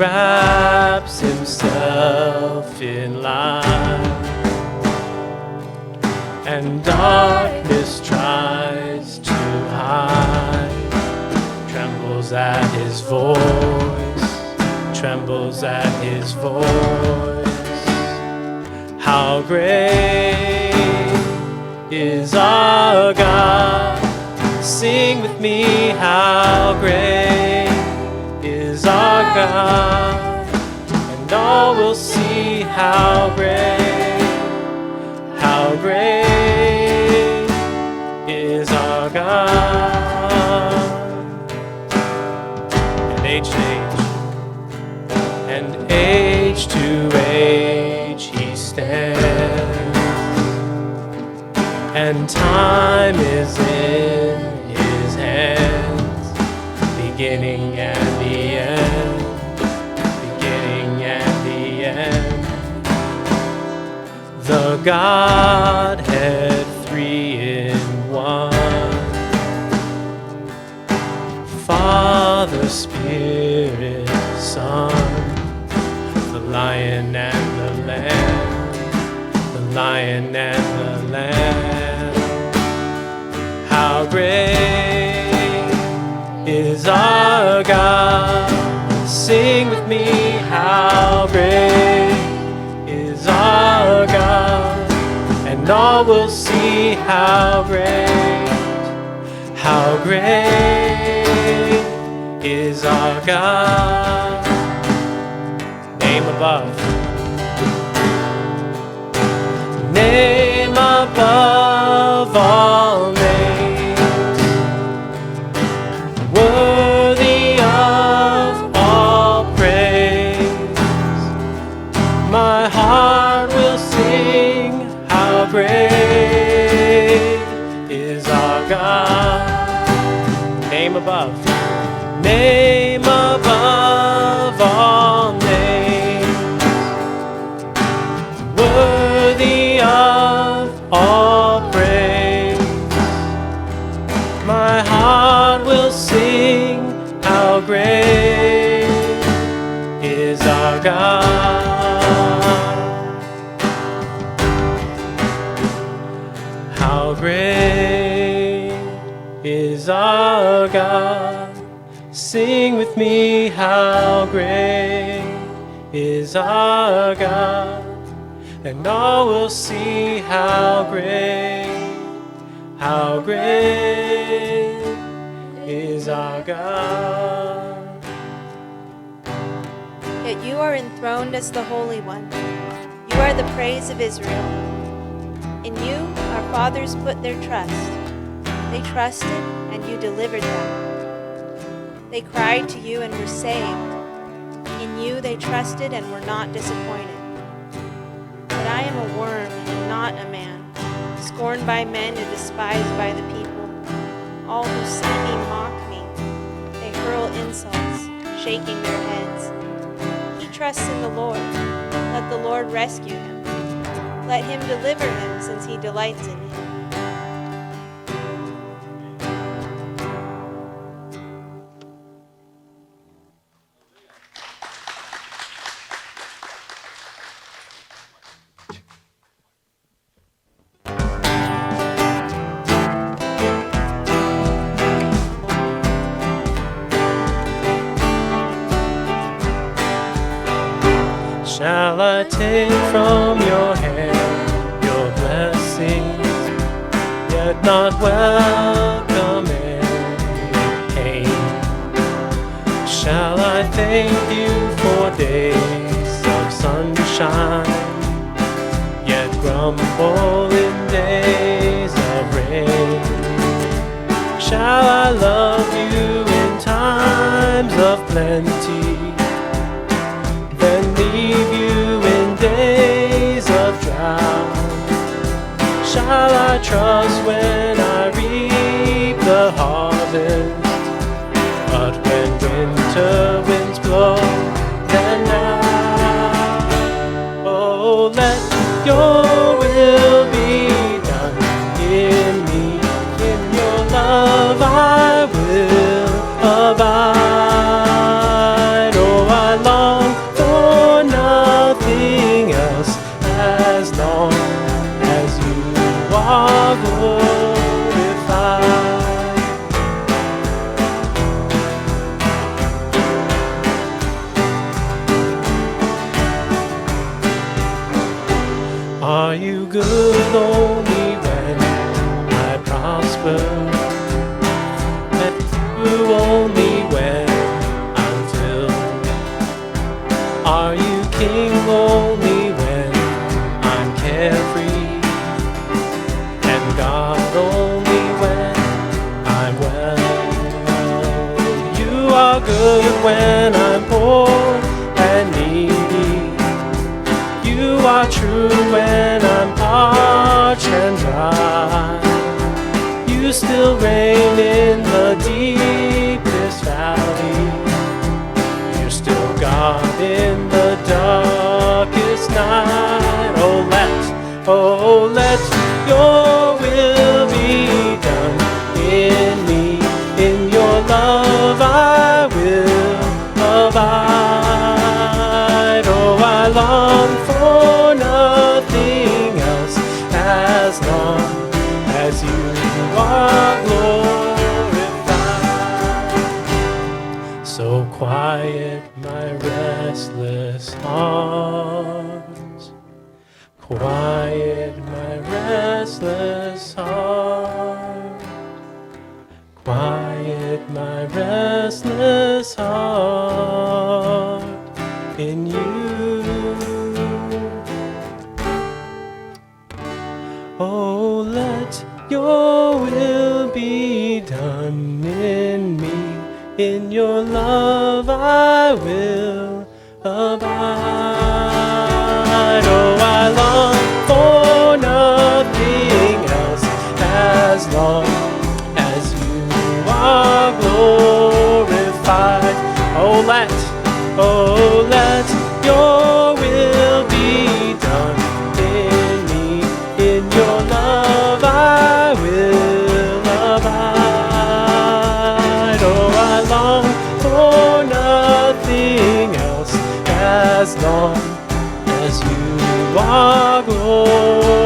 wraps himself in light, and darkness tries to hide, trembles at his voice, trembles at his voice. How great is our God? Sing with me, how great is our God, and all will see how great is our God. And age to age he stands, and time is in his hands, beginning and the end, beginning and the end. The Godhead three in one, Father, Spirit, Son, the Lion and the Lamb, the Lion and the Lamb. How great is our God? Sing with me, how great is our God, and all will see how great is our God. Name above, name above all names, worthy of all praise. My heart will sing, how great is our God. Name above, name above all names, worthy of all praise. My heart will sing, how great is our God. How great is our God? Sing with me, how great is our God, and all will see how great is our God. Yet you are enthroned as the Holy One. You are the praise of Israel. In you our fathers put their trust. They trusted, and you delivered them. They cried to you and were saved. In you they trusted and were not disappointed. But I am a worm and not a man, scorned by men and despised by the people. All who see me mock me. They hurl insults, shaking their heads. He trusts in the Lord. Let the Lord rescue him. Let him deliver him, since he delights in him. Shall I take from your hand your blessings, yet not welcome any pain? Shall I thank you for days of sunshine, yet grumble in days of rain? Shall I love you in times of plenty, then leave you in days of drought? Shall I trust when I reap the harvest, but when winter winds blow, then now? Oh, let your will be done in me. In your love I will abide. Oh, I long good when I'm poor and needy. You are true when I'm parched and dry. You still reign in the deepest valley. You're still God in the darkest night. Oh, let your will be done in me. In your love I will abide. Oh, I long for nothing else as long as you are glorified. So quiet my restless heart. Quiet my restless heart. Quiet my restless heart in you. Oh, let your will be done in me. In your love I will abide. Oh, I long for nothing else as long as you are glorified. Oh, let your will be done in me. In your love I will abide. Oh, I long for nothing else as long as you are glorified.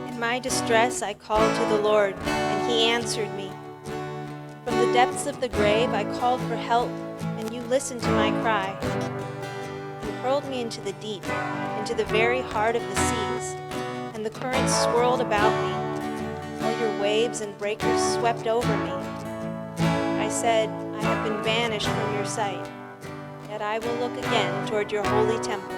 In my distress I called to the Lord, and he answered me. From the depths of the grave I called for help, and you listened to my cry. You hurled me into the deep, into the very heart of the seas, and the currents swirled about me. All your waves and breakers swept over me. I said, I have been banished from your sight, yet I will look again toward your holy temple.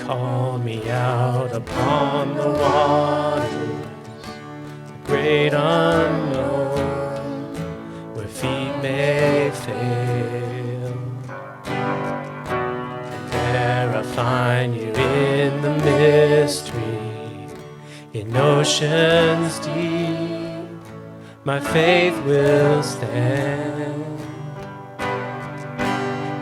Call me out upon the waters, the great unknown, where feet may fail. And there I find you in the mystery, in oceans deep, my faith will stand.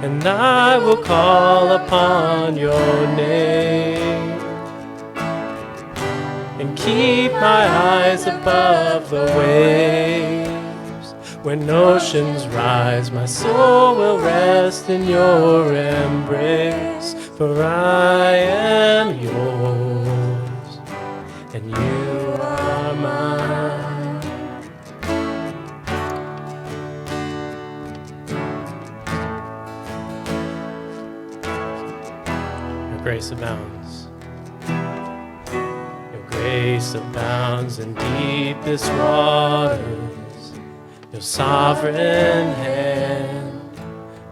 And I will call upon your name and keep my eyes above the waves. When oceans rise, my soul will rest in your embrace. For I am yours, and you are mine. Grace abounds. Your grace abounds in deepest waters. Your sovereign hand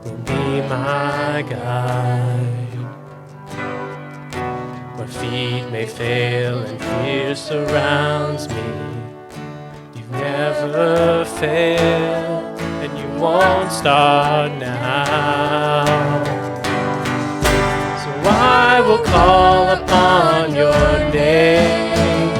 will be my guide. Where feet may fail and fear surrounds me, you've never failed, and you won't start now. I will call upon your name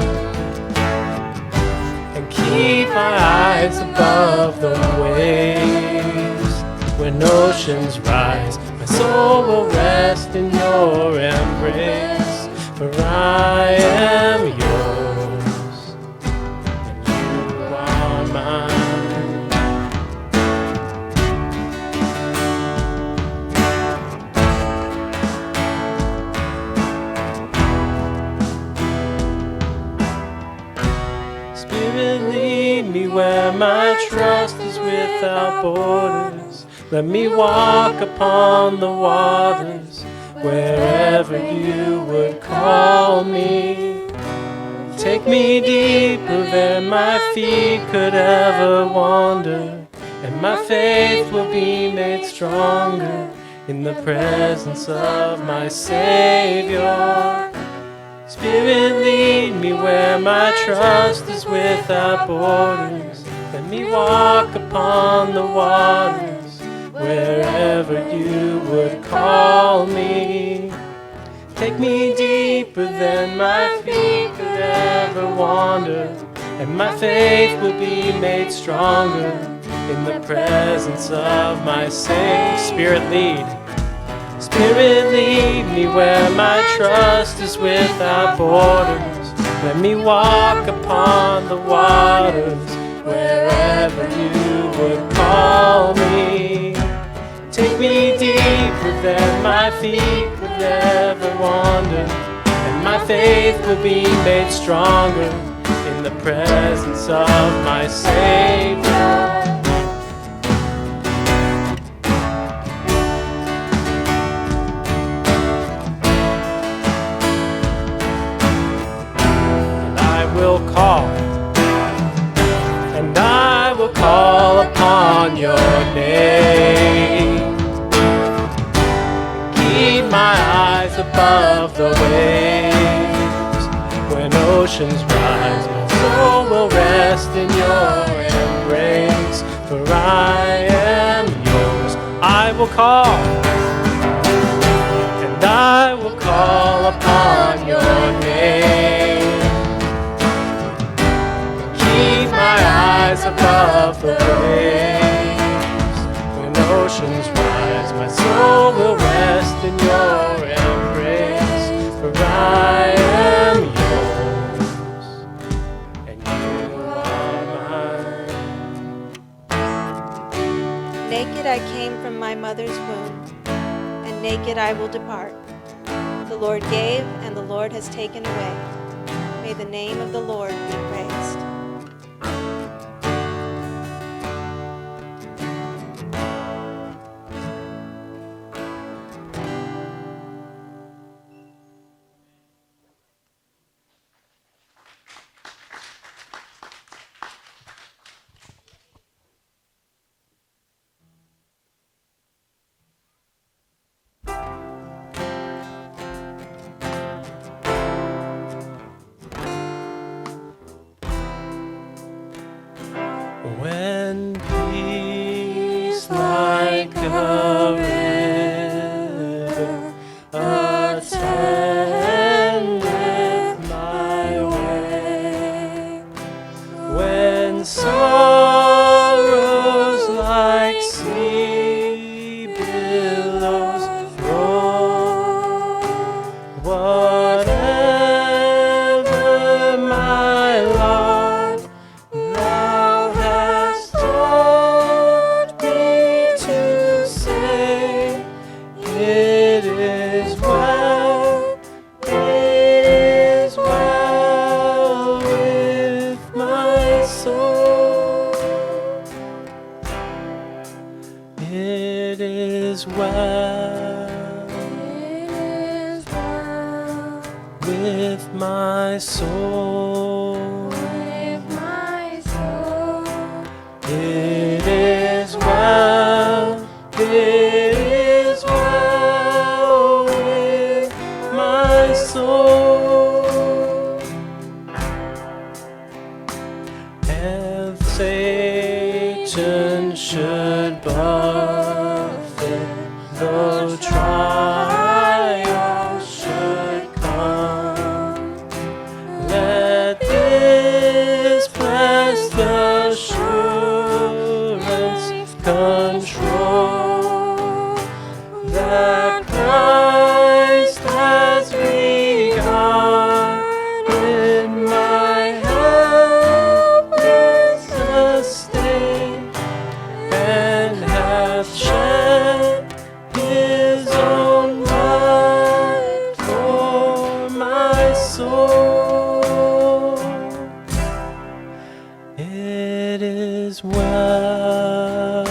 and keep my eyes above the waves. When oceans rise, my soul will rest in your embrace. For I am yours, and you are mine. without borders. Let me walk upon the waters wherever you would call me. Take me deeper than my feet could ever wander, and my faith will be made stronger in the presence of my Savior. Spirit, lead me where my trust is without borders. Let me walk upon the waters wherever you would call me. Take me deeper than my feet could ever wander, and my faith will be made stronger in the presence of my Savior. Spirit, lead. Spirit, lead me where my trust is without borders. Let me walk upon the waters wherever you would call me. Take me deeper than my feet could ever wander, and my faith will be made stronger in the presence of my Savior. And I will call upon your name. Keep my eyes above the waves. When oceans rise, my soul will rest in your embrace. For I am yours. I will call, and I will call upon your name. Keep my eyes above the waves. When oceans rise, my soul will rest in your embrace. For I am yours, and you are mine. Naked I came from my mother's womb, and naked I will depart. The Lord gave, and the Lord has taken away. May the name of the Lord be praised. When peace like a river attendeth my way, when sorrows like sea billows roll, whatever my lot, thou hast taught me to say, it is well with my soul. It is well with my soul. It is well with my soul. And Satan should buffet, though trials should come, let this blessed assurance control that Christ has begun in my helpless state, and hath shed his own blood for my soul. It is well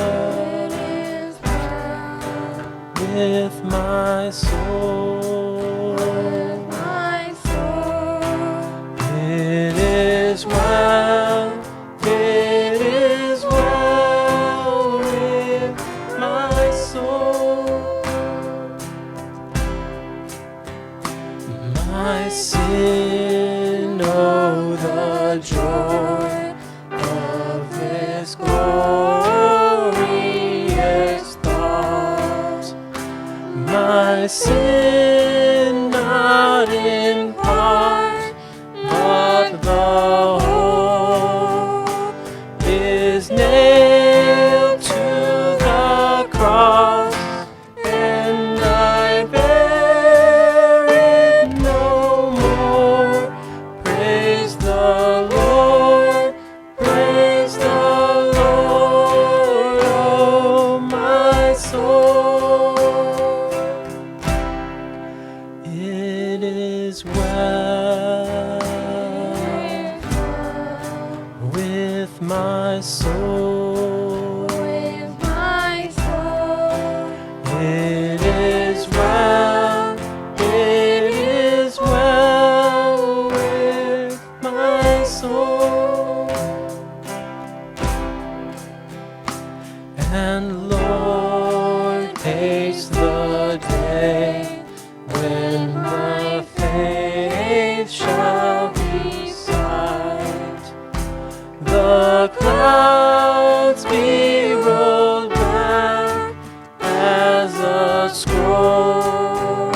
with my soul. It is well, it is well with my soul. My sin, oh, the joy of this glorious thought. My sin, not in part, but the whole, is nailed to the cross, and I bear it no more. Praise the Lord, praise the Lord, oh my soul. It is well with my soul. It is well, it is well with my soul. And Lord, haste the day when the faith shall be sight, the clouds be rolled back as a scroll,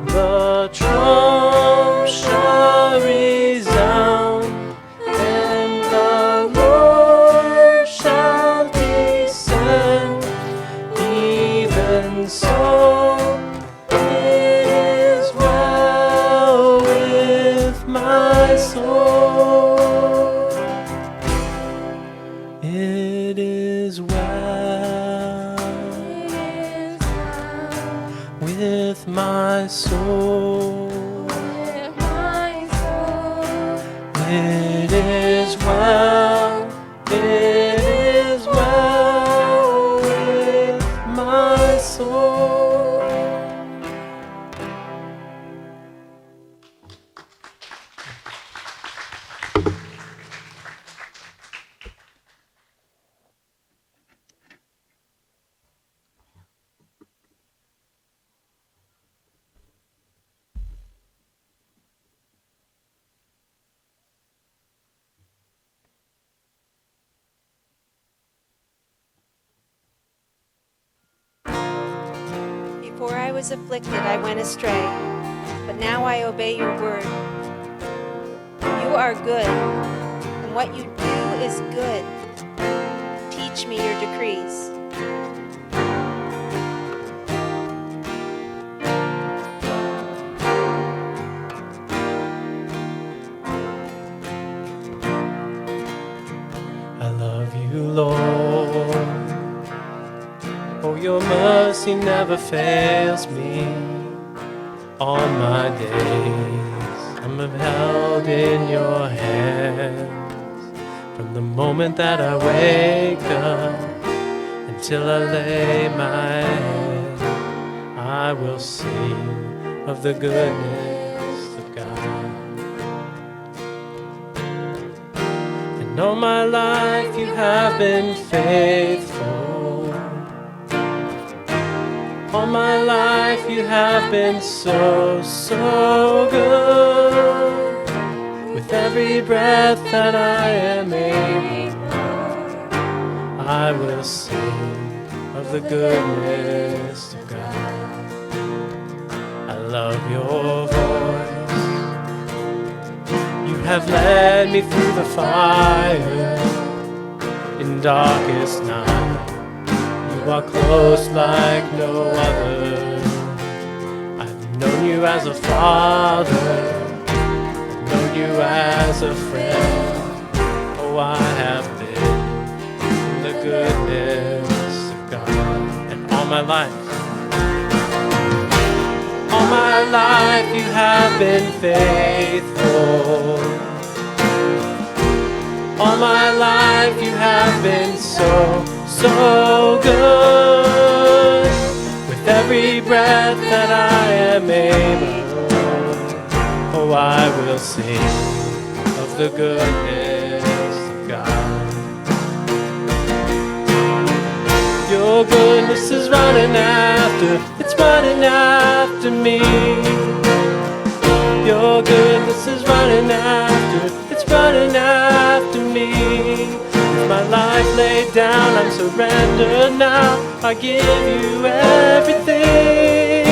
the trump shall resound, and the Lord shall descend. Even so, it is well with my soul. It is well with my soul. It is well, it is well with my soul. Before I was afflicted, I went astray, but now I obey your word. You are good, and what you do is good. Teach me your decrees. I love you, Lord. Oh, your mercy never fails me. All my days I'm held in your hands. From the moment that I wake up until I lay my head, I will sing of the goodness of God. And all my life you have been faithful. All my life you have been so, so good. With every breath that I am able, I will sing of the goodness of God. I love your voice. You have led me through the fire in darkest night. You are close like no other. I've known you as a father, I've known you as a friend. Oh, I have been in the goodness of God. And all my life you have been faithful. All my life you have been so, so good. With every every breath that I am able, oh, I will sing of the goodness of God. Your goodness is running after, it's running after me. Your goodness is running after, it's running after me. With my life laid down, I'm surrendered now. I give you everything.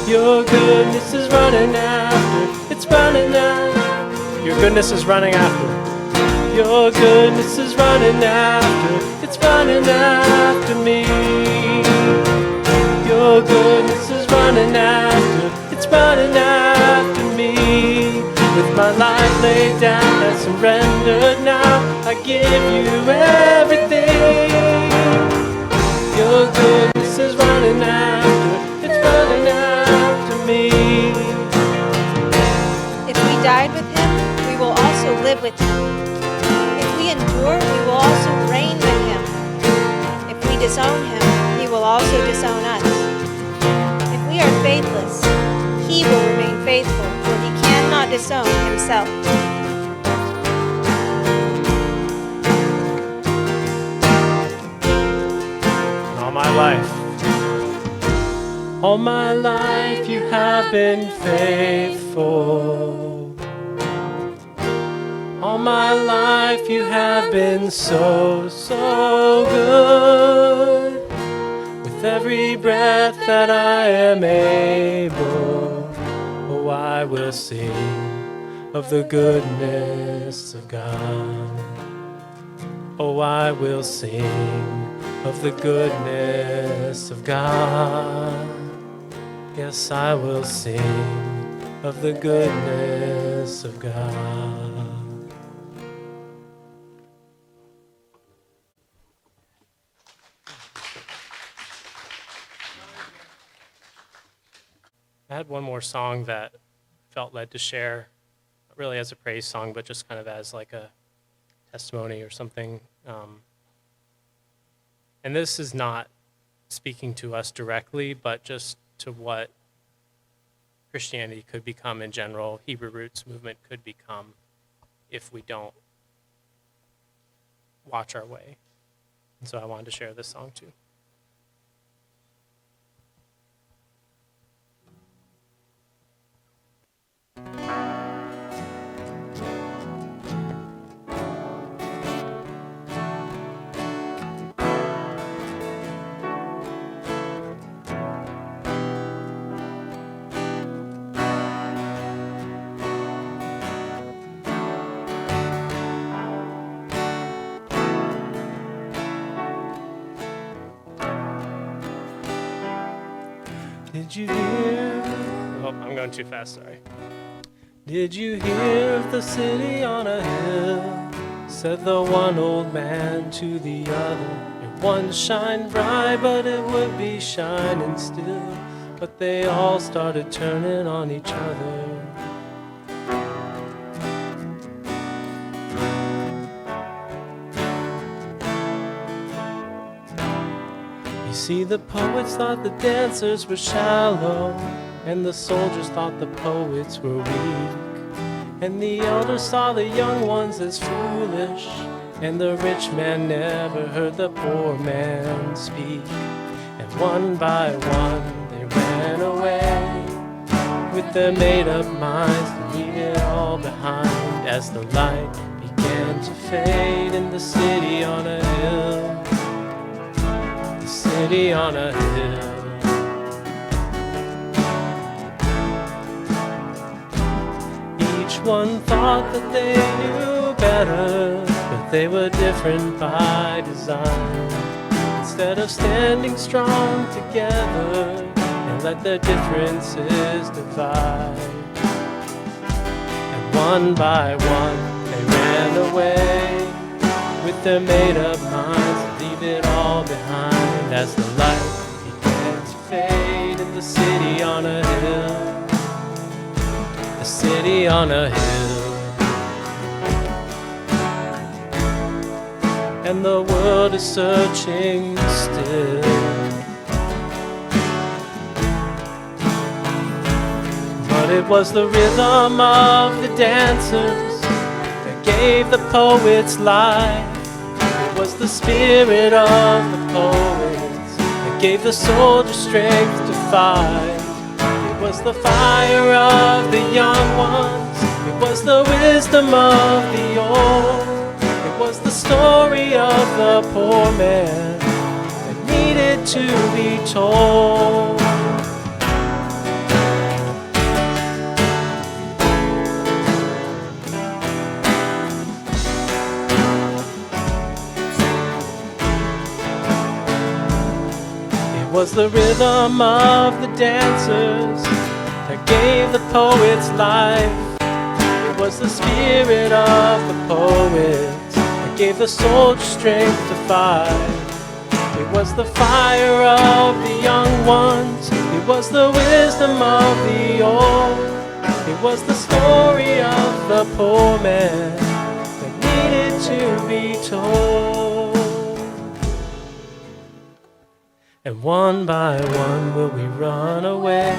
Your goodness is running after, it's running after. Your goodness is running after. Your goodness is running after, it's running after me. Your goodness is running after, it's running after me. With my life laid down and surrendered now, I give you everything. Your goodness is running after, it's running after me. If we died with him, we will also live with him. If we endure, we will also reign with him. If we disown him, he will also disown us. If we are faithless, he will remain faithful, for he cannot disown himself. All my life you have been faithful. All my life you have been so, so good. With every breath that I am able, oh, I will sing of the goodness of God. Oh, I will sing of the goodness of God. Yes, I will sing of the goodness of God. I had one more song that felt led to share, not really as a praise song, but just kind of as like a testimony or something. And this is not speaking to us directly, but just to what Christianity could become in general, Hebrew roots movement could become if we don't watch our way. And so I wanted to share this song too. Did you hear? Oh, I'm going too fast, sorry. Did you hear of the city on a hill? Said the one old man to the other. It wouldn't shine bright, but it would be shining still. But they all started turning on each other. You see, the poets thought the dancers were shallow, and the soldiers thought the poets were weak. And the elders saw the young ones as foolish, and the rich man never heard the poor man speak. And one by one they ran away, with their made-up minds to leave it all behind, as the light began to fade in the city on a hill. City on a hill. Each one thought that they knew better, but they were different by design. Instead of standing strong together and let their differences divide. And one by one they ran away, with their made-up minds to leave it all behind, as the light began to fade in the city on a hill. The city on a hill. And the world is searching still. It was the rhythm of the dancers that gave the poets life. It was the spirit of the poets that gave the soldiers strength to fight. It was the fire of the young ones. It was the wisdom of the old. It was the story of the poor man that needed to be told. It was the rhythm of the dancers that gave the poets life. It was the spirit of the poets that gave the soldiers strength to fight. It was the fire of the young ones. It was the wisdom of the old. It was the story of the poor man that needed to be told. And one by one will we run away,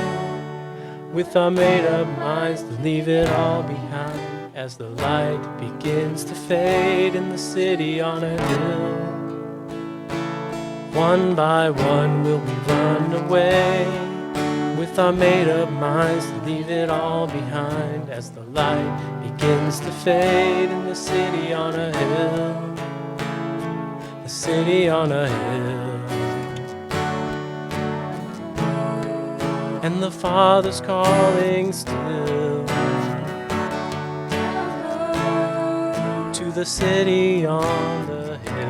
with our made-up minds to leave it all behind, as the light begins to fade in the city on a hill. One by one will we run away, with our made-up minds to leave it all behind, as the light begins to fade in the city on a hill. The city on a hill. And the Father's calling still to the city on the hill.